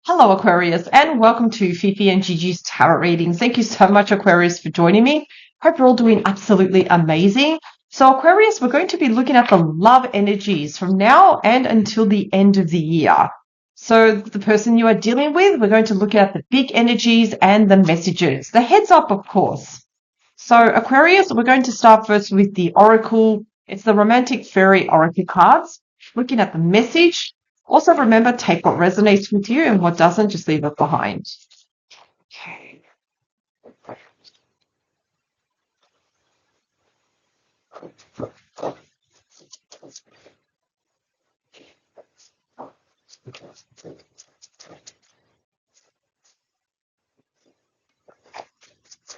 Hello, Aquarius, and welcome to Fifi and Gigi's Tarot Readings. Thank you so much, Aquarius, for joining me. Hope you're all doing absolutely amazing. So, Aquarius, we're going to be looking at the love energies from now and until the end of the year. So, the person you are dealing with, we're going to look at the big energies and the messages. The heads up, of course. So, Aquarius, we're going to start first with the Oracle. It's the Romantic Fairy Oracle cards. Looking at the message. Also, remember, take what resonates with you and what doesn't, just leave it behind. Okay.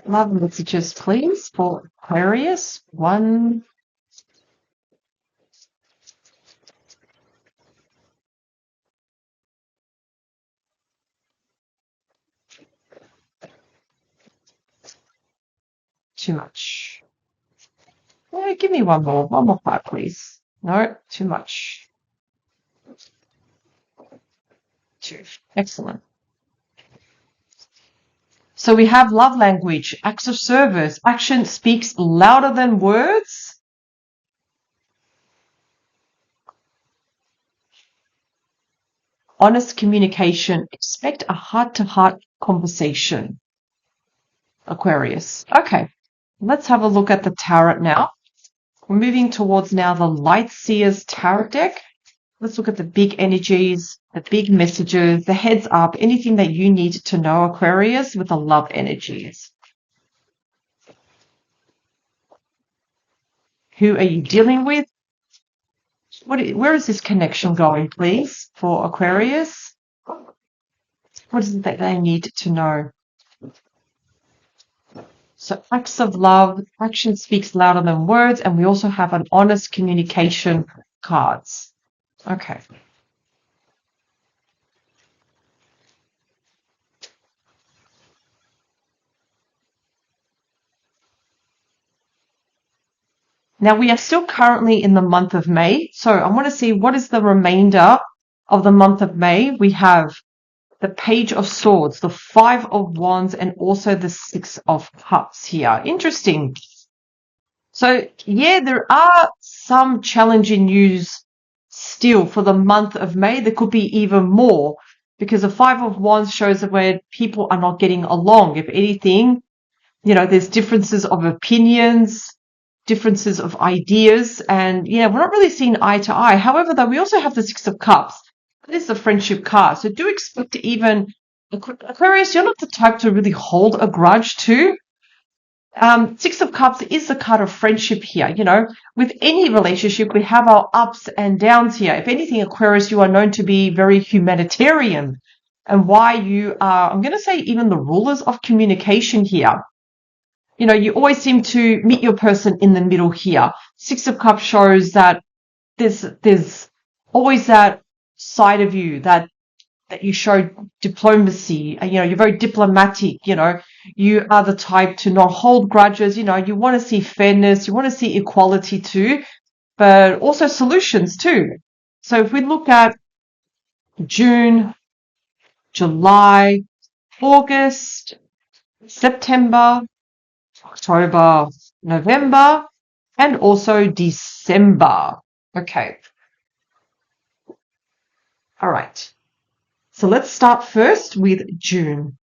Love messages, please, for Aquarius. One. Too much. Yeah, give me one more card, please. No, too much. Two. Excellent. So we have love language, acts of service, action speaks louder than words. Honest communication, expect a heart-to-heart conversation. Aquarius. Okay, let's have a look at the tarot now. We're moving towards now the Light Seers Tarot deck. Let's look at the big energies, the big messages, the heads up, anything that you need to know, Aquarius, with the love energies. Who are you dealing with? Where is this connection going, please, for Aquarius? What is it that they need to know? So acts of love, action speaks louder than words, and we also have an honest communication cards. Okay. Now we are still currently in the month of May, so I want to see what is the remainder of the month of May. We have the Page of Swords, the Five of Wands, and also the Six of Cups here. Interesting. So, yeah, there are some challenging news still for the month of May. There could be even more because the Five of Wands shows that where people are not getting along. If anything, there's differences of opinions, differences of ideas, and, we're not really seeing eye to eye. However, though, we also have the Six of Cups. That is the friendship card. So do expect to even, Aquarius, you're not the type to really hold a grudge to. Six of Cups is the card of friendship here. With any relationship, we have our ups and downs here. If anything, Aquarius, you are known to be very humanitarian, and why you are, I'm going to say, even the rulers of communication here. You always seem to meet your person in the middle here. Six of Cups shows that there's always that side of you that you show diplomacy. You're very diplomatic. You are the type to not hold grudges. You want to see fairness. You want to see equality too, but also solutions too. So if we look at June, July, August, September, October, November, and also December. Okay. All right. So let's start first with June.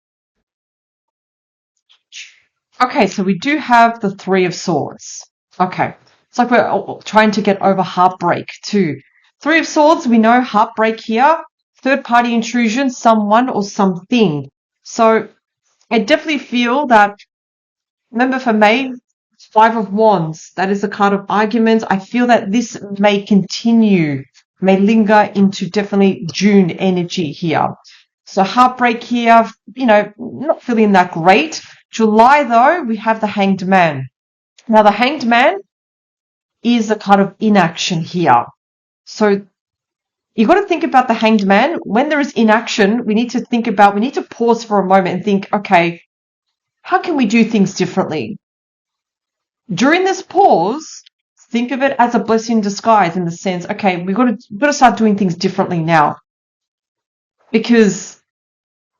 Okay, so we do have the Three of Swords. Okay. It's like we're trying to get over heartbreak too. Three of Swords, we know heartbreak here. Third-party intrusion, someone or something. So I definitely feel that, remember for May, Five of Wands, that is a card of arguments. I feel that this may continue, may linger into definitely June energy here. So heartbreak here, not feeling that great. July, though, we have the Hanged Man. Now, the Hanged Man is a card of inaction here. So you've got to think about the Hanged Man. When there is inaction, we need to pause for a moment and think, okay, how can we do things differently? During this pause, think of it as a blessing in disguise in the sense, okay, we've got to start doing things differently now. Because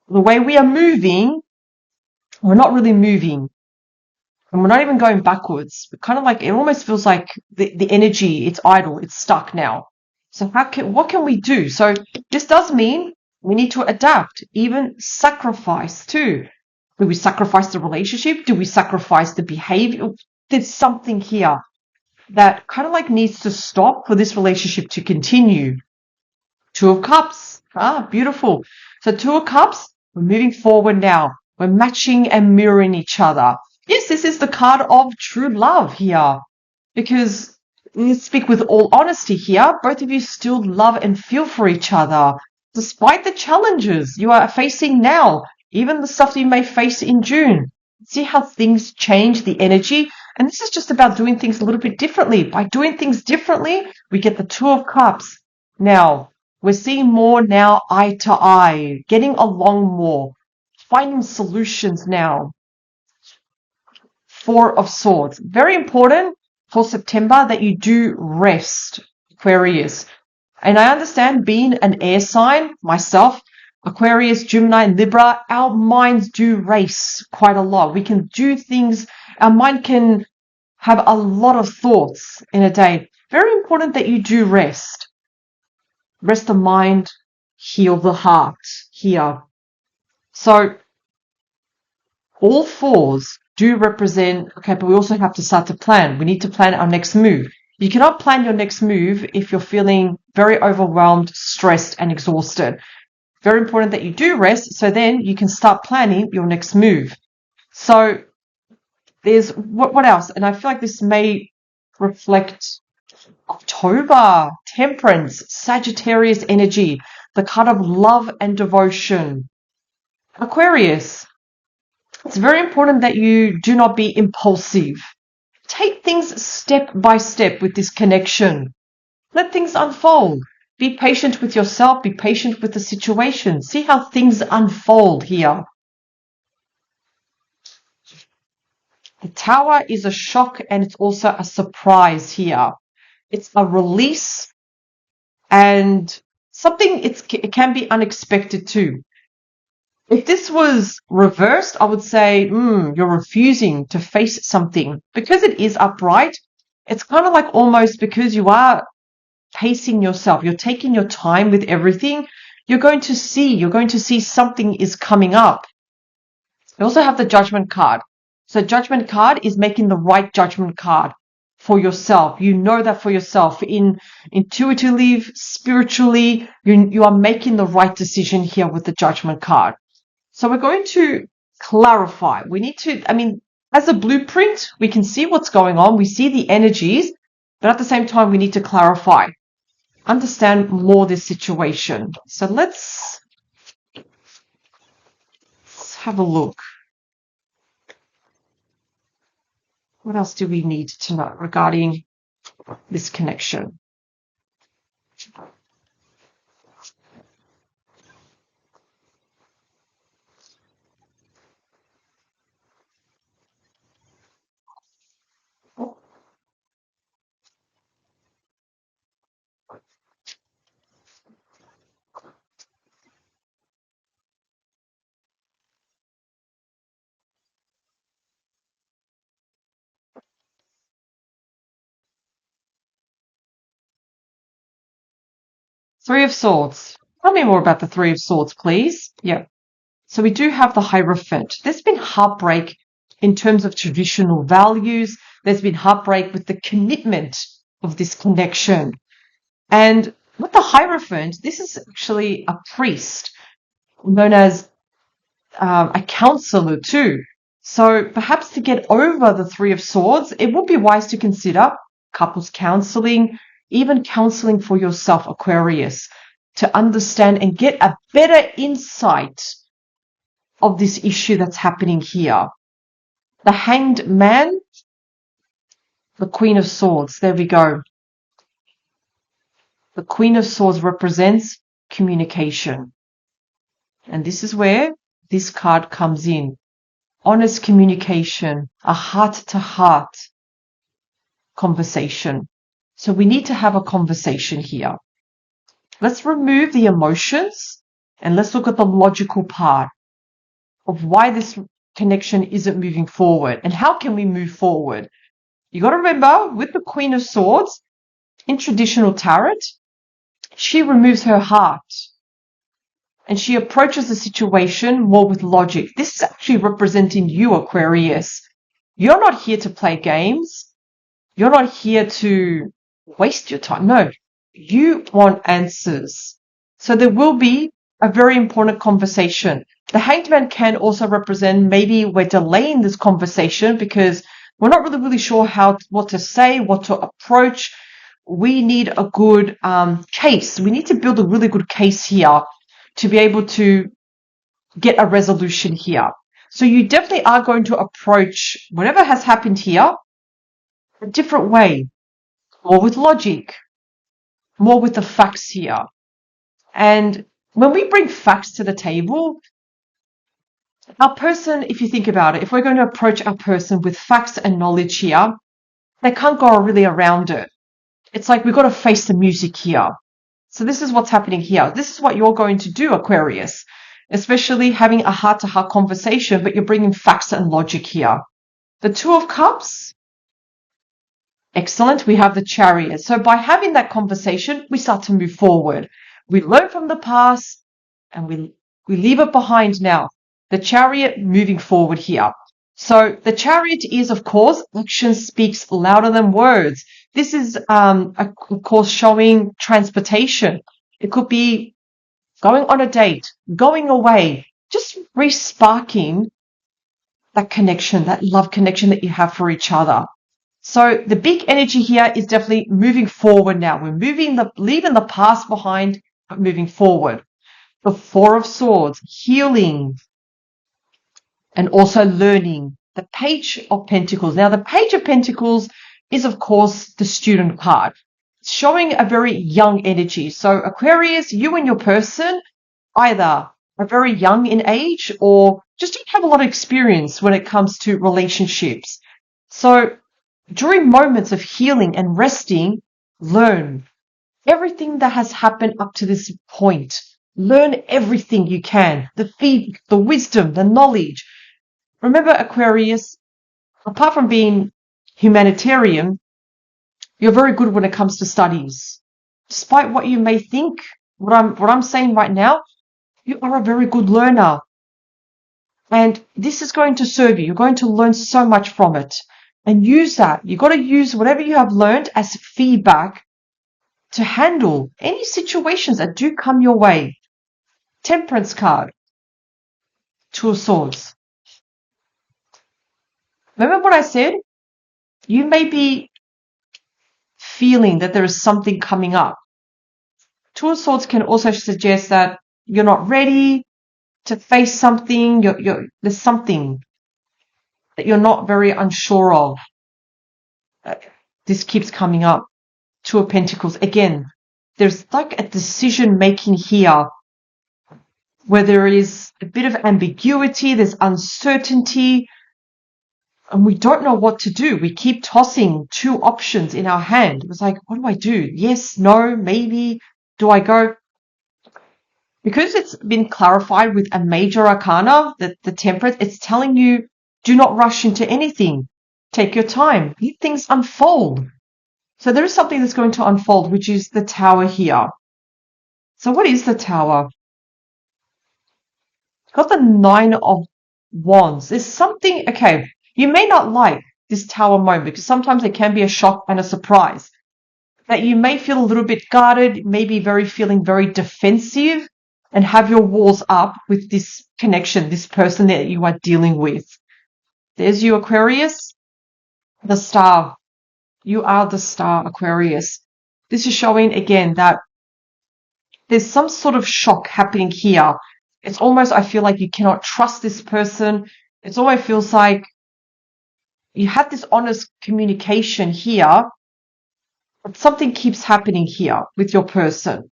the way we are moving, we're not really moving. And we're not even going backwards. We're kind of like, it almost feels like the energy, it's idle, it's stuck now. So what can we do? So this does mean we need to adapt, even sacrifice too. Do we sacrifice the relationship? Do we sacrifice the behavior? There's something here that kind of like needs to stop for this relationship to continue. Two of Cups. Ah, beautiful. So Two of Cups, we're moving forward now. We're matching and mirroring each other. Yes, this is the card of true love here. Because, let's speak with all honesty here, both of you still love and feel for each other. Despite the challenges you are facing now, even the stuff that you may face in June. See how things change the energy? And this is just about doing things a little bit differently. By doing things differently, we get the Two of Cups. Now, we're seeing more now eye to eye, getting along more, finding solutions now. Four of Swords. Very important for September that you do rest, Aquarius. And I understand being an air sign, myself, Aquarius, Gemini, and Libra, our minds do race quite a lot. We can do things, our mind can have a lot of thoughts in a day. Very important that you do rest. Rest the mind, heal the heart here. So all fours do represent, okay, but we also have to start to plan. We need to plan our next move. You cannot plan your next move if you're feeling very overwhelmed, stressed, and exhausted. Very important that you do rest so then you can start planning your next move. So there's, what else? And I feel like this may reflect October, Temperance, Sagittarius energy, the card of love and devotion. Aquarius, it's very important that you do not be impulsive. Take things step by step with this connection. Let things unfold. Be patient with yourself. Be patient with the situation. See how things unfold here. The Tower is a shock and it's also a surprise here. It's a release and something, it can be unexpected too. If this was reversed, I would say, you're refusing to face something. Because it is upright, it's kind of like almost because you are pacing yourself, you're taking your time with everything, you're going to see something is coming up. You also have the Judgment card. So Judgment card is making the right judgment card for yourself. You know that for yourself. Intuitively, spiritually, you are making the right decision here with the Judgment card. So we're going to clarify. We need to, as a blueprint, we can see what's going on. We see the energies, but at the same time, we need to clarify, understand more this situation. So let's have a look. What else do we need to know regarding this connection? Three of Swords. Tell me more about the Three of Swords, please. Yeah. So we do have the Hierophant. There's been heartbreak in terms of traditional values. There's been heartbreak with the commitment of this connection. And with the Hierophant, this is actually a priest known as a counselor too. So perhaps to get over the Three of Swords, it would be wise to consider couples counseling, even counseling for yourself, Aquarius, to understand and get a better insight of this issue that's happening here. The Hanged Man, the Queen of Swords. There we go. The Queen of Swords represents communication. And this is where this card comes in. Honest communication, a heart-to-heart conversation. So we need to have a conversation here. Let's remove the emotions and let's look at the logical part. of why this connection isn't moving forward and how can we move forward. You got to remember, with the Queen of Swords in traditional tarot, she removes her heart and she approaches the situation more with logic. This is actually representing you, Aquarius. You're not here to play games. You're not here to waste your time. No, you want answers. So there will be a very important conversation. The Hanged Man can also represent maybe we're delaying this conversation because we're not really sure what to say, what to approach. We need a good case. We need to build a really good case here to be able to get a resolution here. So you definitely are going to approach whatever has happened here a different way, more with logic, more with the facts here. And when we bring facts to the table, our person, if you think about it, if we're going to approach our person with facts and knowledge here, they can't go really around it. It's like we've got to face the music here. So this is what's happening here. This is what you're going to do, Aquarius, especially having a heart-to-heart conversation, but you're bringing facts and logic here. The Two of Cups. Excellent. We have the Chariot. So by having that conversation, we start to move forward. We learn from the past and we leave it behind now. The Chariot moving forward here. So the Chariot is, of course, action speaks louder than words. This is, of course, showing transportation. It could be going on a date, going away, just re-sparking that connection, that love connection that you have for each other. So the big energy here is definitely moving forward now. We're leaving the past behind, but moving forward. The Four of Swords, healing, and also learning. The Page of Pentacles. Now, the Page of Pentacles is, of course, the student card. It's showing a very young energy. So Aquarius, you and your person either are very young in age or just don't have a lot of experience when it comes to relationships. So during moments of healing and resting, learn everything that has happened up to this point. Learn everything you can. The wisdom, the knowledge. Remember, Aquarius, apart from being humanitarian, you're very good when it comes to studies. Despite what you may think, what I'm saying right now, you are a very good learner. And this is going to serve you. You're going to learn so much from it. And use that. You've got to use whatever you have learned as feedback to handle any situations that do come your way. Temperance card. Two of Swords. Remember what I said? You may be feeling that there is something coming up. Two of Swords can also suggest that you're not ready to face something. There's something that you're not very unsure of. This keeps coming up. Two of Pentacles. Again, there's like a decision making here where there is a bit of ambiguity, there's uncertainty, and we don't know what to do. We keep tossing two options in our hand. It's like, what do I do? Yes, no, maybe. Do I go? Because it's been clarified with a major arcana, the Temperance, it's telling you, do not rush into anything. Take your time. Let things unfold. So there is something that's going to unfold, which is the Tower here. So what is the Tower? Got the Nine of Wands. There's something, okay, you may not like this Tower moment because sometimes it can be a shock and a surprise. That you may feel a little bit guarded, maybe feeling very defensive and have your walls up with this connection, this person that you are dealing with. There's you, Aquarius. The Star. You are the Star, Aquarius. This is showing again that there's some sort of shock happening here. It's almost, I feel like you cannot trust this person. It almost feels like you had this honest communication here, but something keeps happening here with your person.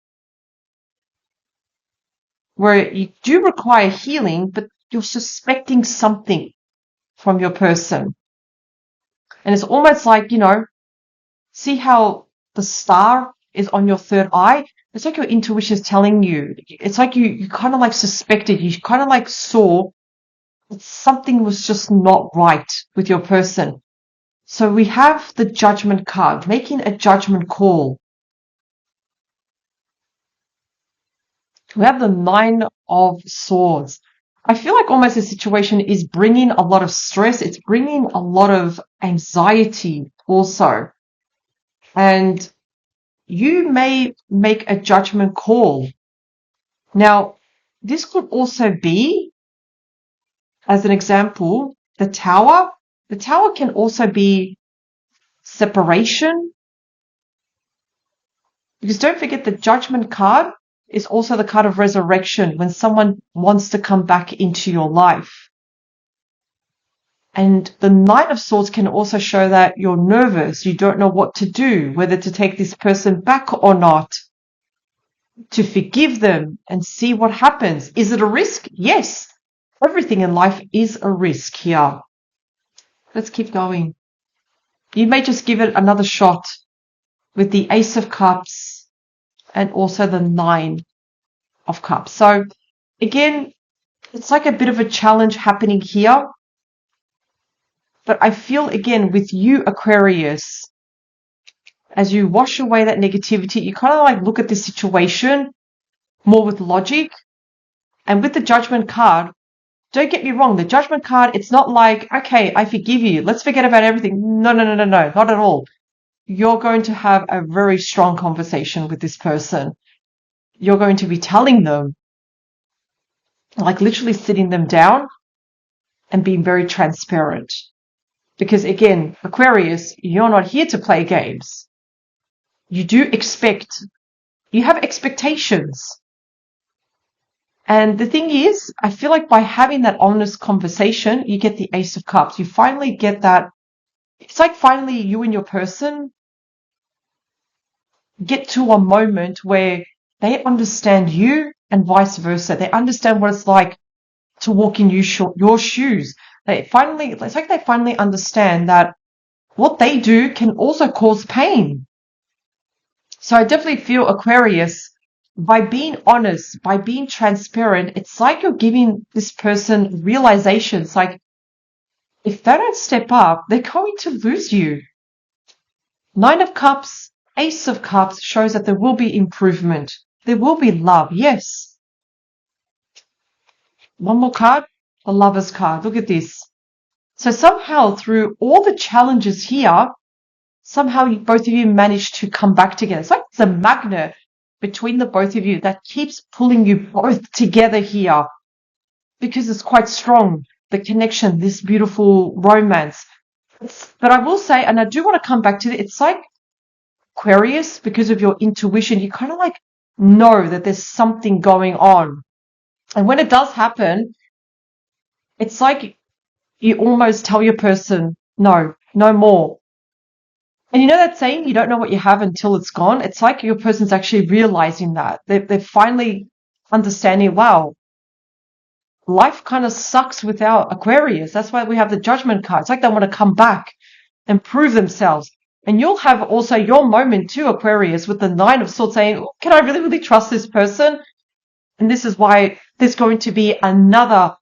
Where you do require healing, but you're suspecting something from your person. And it's almost like, see how the star is on your third eye? It's like your intuition is telling you. It's like you kind of like suspected. You kind of like saw something was just not right with your person. So we have the Judgment card, making a judgment call. We have the Nine of Swords. I feel like almost the situation is bringing a lot of stress. It's bringing a lot of anxiety also. And you may make a judgment call. Now, this could also be, as an example, the Tower. The Tower can also be separation. Because don't forget the Judgment card is also the card of resurrection when someone wants to come back into your life. And the Knight of Swords can also show that you're nervous, you don't know what to do, whether to take this person back or not, to forgive them and see what happens. Is it a risk? Yes. Everything in life is a risk here. Let's keep going. You may just give it another shot with the Ace of Cups and also the Nine of Cups. So again, it's like a bit of a challenge happening here. But I feel, again, with you, Aquarius, as you wash away that negativity, you kind of like look at this situation more with logic. And with the Judgment card, don't get me wrong, the Judgment card, it's not like, okay, I forgive you, let's forget about everything. No, not at all. You're going to have a very strong conversation with this person. You're going to be telling them, like literally sitting them down and being very transparent. Because again, Aquarius, you're not here to play games. You have expectations. And the thing is, I feel like by having that honest conversation, you get the Ace of Cups. You finally get that. It's like finally you and your person get to a moment where they understand you and vice versa. They understand what it's like to walk in your shoes. It's like they finally understand that what they do can also cause pain. So I definitely feel, Aquarius, by being honest, by being transparent, it's like you're giving this person realizations. Like, if they don't step up, they're going to lose you. Nine of Cups, Ace of Cups shows that there will be improvement. There will be love, yes. One more card, the Lover's card. Look at this. So somehow through all the challenges here, somehow both of you managed to come back together. It's like it's a magnet between the both of you that keeps pulling you both together here because it's quite strong, the connection, this beautiful romance. But I will say, and I do want to come back to it, it's like Aquarius, because of your intuition, you kind of like know that there's something going on. And when it does happen, it's like you almost tell your person, no more. And you know that saying, you don't know what you have until it's gone? It's like your person's actually realizing that. They're finally understanding, wow, life kind of sucks without Aquarius. That's why we have the Judgment card. It's like they want to come back and prove themselves. And you'll have also your moment too, Aquarius, with the Nine of Swords saying, can I really, really trust this person? And this is why there's going to be another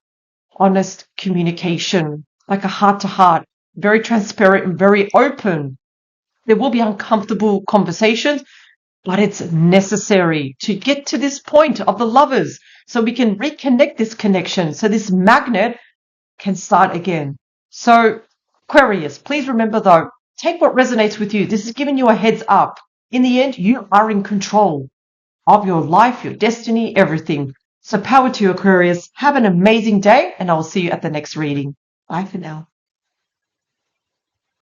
honest communication, like a heart to heart, very transparent and very open. There will be uncomfortable conversations, but it's necessary to get to this point of the lovers so we can reconnect this connection, so this magnet can start again. So, Aquarius, please remember though, take what resonates with you. This is giving you a heads up. In the end, you are in control of your life, your destiny, everything. So power to you, Aquarius. Have an amazing day, and I will see you at the next reading. Bye for now.